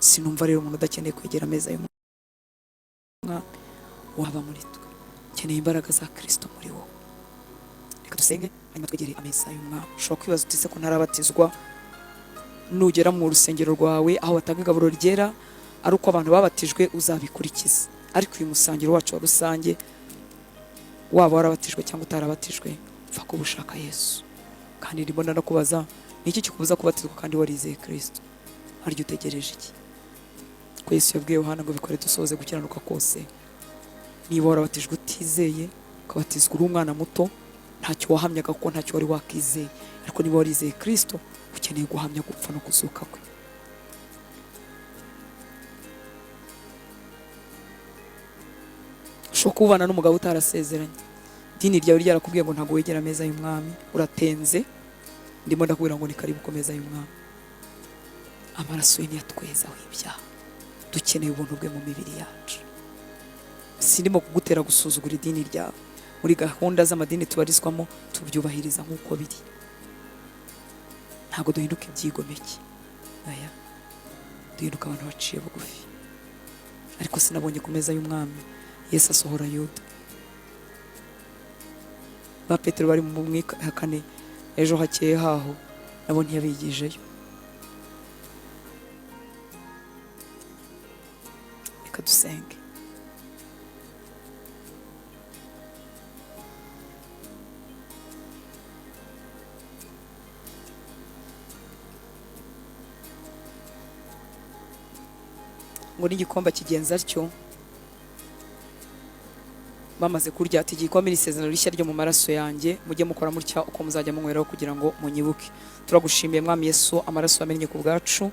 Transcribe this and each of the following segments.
sinumva rero umuntu udakeneye kwegera ameza y'umwami waba muri twe. Ukeneye imbaraga za Kristo muri wowe. Reka dusenge hanyuma twegere ameza y'umwami. Ushobora kwibaza uti se ko ntarabatizwa? Nugera mu rusengero rwawe aho batanga igaburo ryera ari uko abantu babatijwe uzabikurikiza, ariko uyu musangiro wacu wa rusange waba warabatijwe cyangwa utarabatijwe upfa kuba ushaka Yesu. Kandi ndimo ndakubaza, ni iki kikubuza kubatizwa kandi warizeye Kristo? Harya utegereje iki? Ko Yesu yabwiye Yohana ngo bikore dusohoze gukiranuka kose. Niba warabatijwe utizeye ukabatizwa uri umwana muto, ntacyo wahamyaga kuko ntacyo wari wakizeye, ariko niba warizeye Kristo ukeneye guhamya gupfa no kuzuka kwe. Ushobora kubana n'umugabo utarasezeranye, idini ryawe ryarakubwiye ngo ntabwo wegera ameza y'umwami, uratenze. Ndimo ndakubwira ngo ni karibu ku meza y'umwami. Amaraso ye ntiyatwezaho ibyaha, dukeneye ubuntu bwe mu mibiri yacu. Sindimo kugutera gusuzugura idini ryawe. Muri gahunda z'amadini tubarizwamo tubyubahiriza nk'uko biri, ntabwo duhinduka ibyigomeke, aya duhinduka abantu baciye bugufi. Ariko sinabonye ku meza y'umwami Yesu asohora Yuda. Ba Petero bari mu mwihakane ejo hakeye haho nabo ntiyabigijeyo. Reka dusenge. Ngo n'igikombe kigenza atyo bamaze kurya ati igikombe ni isezerano rishya ryo mu maraso yanjye, mujye mukora mutya uko muzajya munyweraho kugira ngo munyibuke. Turagushimiye Mwami Yesu, amaraso yamennye ku bwacu,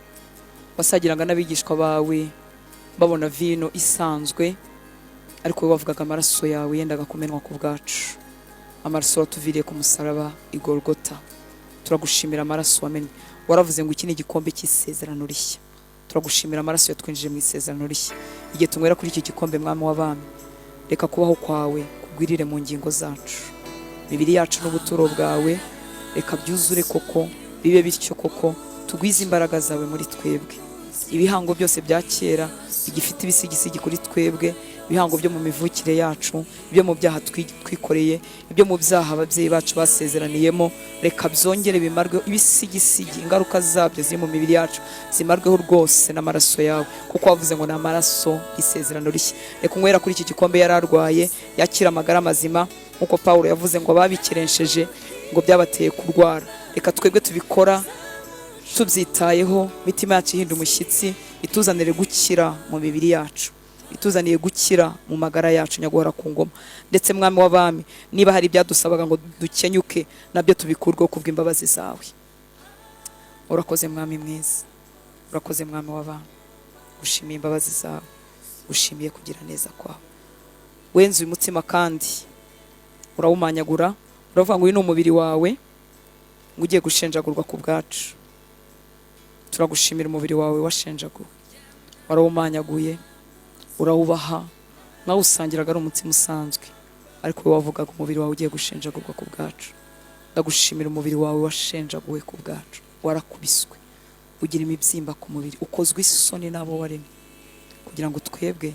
wasagiraga n'abigishwa bawe babona vino isanzwe, ariko wowe wavugaga amaraso yawe yendaga kumenwa ku bwacu. Amaraso watuviriye ku musaraba i Golgota. Turagushimira amaraso wamennye. Waravuze ngo iki ni igikombe cy'isezerano rishya. Turagushimira amaraso yatwinjije mu isezerano rishya. Igihe tunywera kuri iki gikombe Mwami w'abami, reka kubaho kwawe kugwirire mu ngingo zacu, mibiri yacu n'ubuturo bwawe, reka byuzure koko, bibe bityo koko, tugwize imbaraga zawe muri twebwe. Ibihango byose bya kera bigifite ibisigisigi kuri twebwe, ibihango byo mu mivukire yacu, ibyo mu byaha twikoreye, ibyo mu byaha ababyeyi bacu basezeraniyemo, reka byongere bimarwe ibisigisigi, ingaruka zabyo ziri mu mibiri yacu zimarweho rwose n'amaraso yawe, kuko wavuze ngo ni amaraso y'isezerano rishya. Reka unywera kuri iki gikombe yari arwaye yakira amagara mazima, nk'uko Pawulo yavuze ngo babikeresheje ngo byabateye kurwara. Reka twebwe tubikora tubyitayeho, mitima yacu ihinda umushyitsi, ituzanire gukira mu mibiri yacu, ituzaniye gukira mu magara yacu nyaguhora ku ngoma. Ndetse Mwami w'abami, niba hari ibyadusabaga ngo dukenyuke, nabyo tubikurweho kubw'imbabazi zawe. Urakoze Mwami mwiza, urakoze Mwami w'abami, ushimiye imbabazi zawe, ushimiye kugira neza kwawe. Wenze uyu mutima kandi urawumanyagura, uravuga ngo uyu ni umubiri wawe ngo ugiye gushenjagurwa ku bwacu. Turagushimira umubiri wawe washenjaguwe, warawumanyaguye, urawubaha, nawe usangiraga ari umutima usanzwe, ariko wowe wavugaga umubiri wawe ugiye gushenjagurwa ku bwacu. Ndagushimira umubiri wawe washenjaguwe ku bwacu, warakubiswe, ugira imibyimba ku mubiri, ukozwe isoni n'abo waremye, kugira ngo twebwe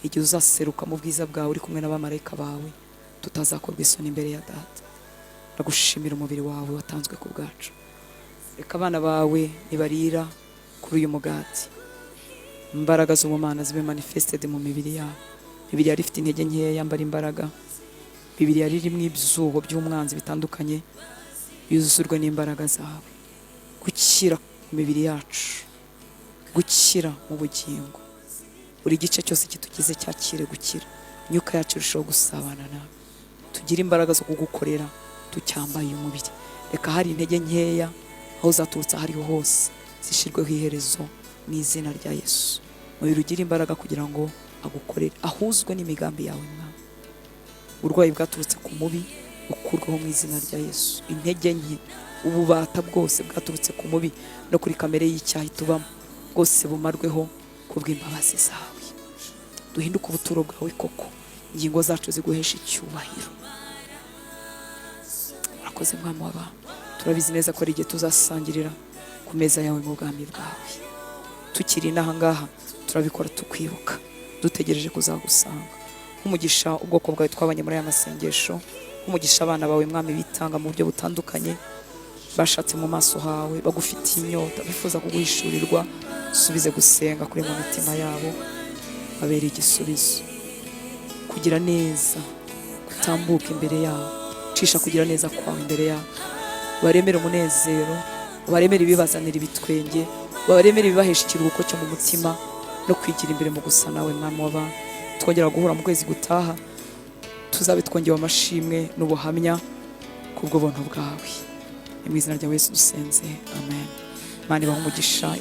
igihe uzaseruka mu bwiza bwawe uri kumwe n'abamarayika bawe tutazakorwa isoni imbere ya Data. Ndagushimira umubiri wawe watanzwe ku bwacu. Reka abana bawe nibarira kuri uyu mugati, imbaraga z'ubumana zibe manifested mu mibiri yabo. Mibiri yari ifite intege nkeya yambara imbaraga, mibiri yari irimo ibyuho by'umwanzi bitandukanye, yuzurwe n'imbaraga zawe. Gukira mu mibiri yacu, gukira mu bugingo, buri gice cyose kitugize cyakire gukira. Imyuka yacu irushaho gusabana nawe, tugire imbaraga zo kugukorera tucyambaye umubiri. Reka hari intege nkeya aho zaturutse ahariho hose zishirweho iherezo mu izina rya Yesu. Umubiri ugire imbaraga kugira ngo agukorere, ahuzwe n'imigambi yawe Mwami. Uburwayi bwaturutse ku mubi bukurweho mu izina rya Yesu. Intege nke, ububata bwose bwaturutse ku mubi no kuri kamere y'icyaha tubamo, bwose bumarweho kubw'imbabazi zawe. Duhinduke ubuturo bwawe koko, ingingo zacu ziguhesha icyubahiro. Urakoze Mwami w'abami, turabizi neza ko ari igihe tuzasangirira ku meza yawe mu bwami bwawe. tukiri inaha ngaha turabikora tukwibuka, dutegereje kuzagusanga. Nk'umugisha ubwoko bwawe twabanye muri aya masengesho, nk'umugisha abana bawe mwami bitanga mu buryo butandukanye, bashatse mu maso hawe, bagufitiye inyota, bifuza kuguhishurirwa, subize gusenga kuri mu mitima yabo, babereye igisubizo. Kugira neza gutambuka imbere yabo, cisha kugira neza kwawe imbere yabo, baremere umunezero, baremere ibibazanira ibitwenge, baremere ibibahesha ikiruhuko cyo mu mutima no kwigira imbere mu gusa nawe mwami w'abantu. Twongera guhura mu kwezi gutaha, tuzabe twongewe amashimwe n'ubuhamya kubwo buntu bwawe. Mu izina rya Yesu dusenze, amen. Imana ibahe umugisha.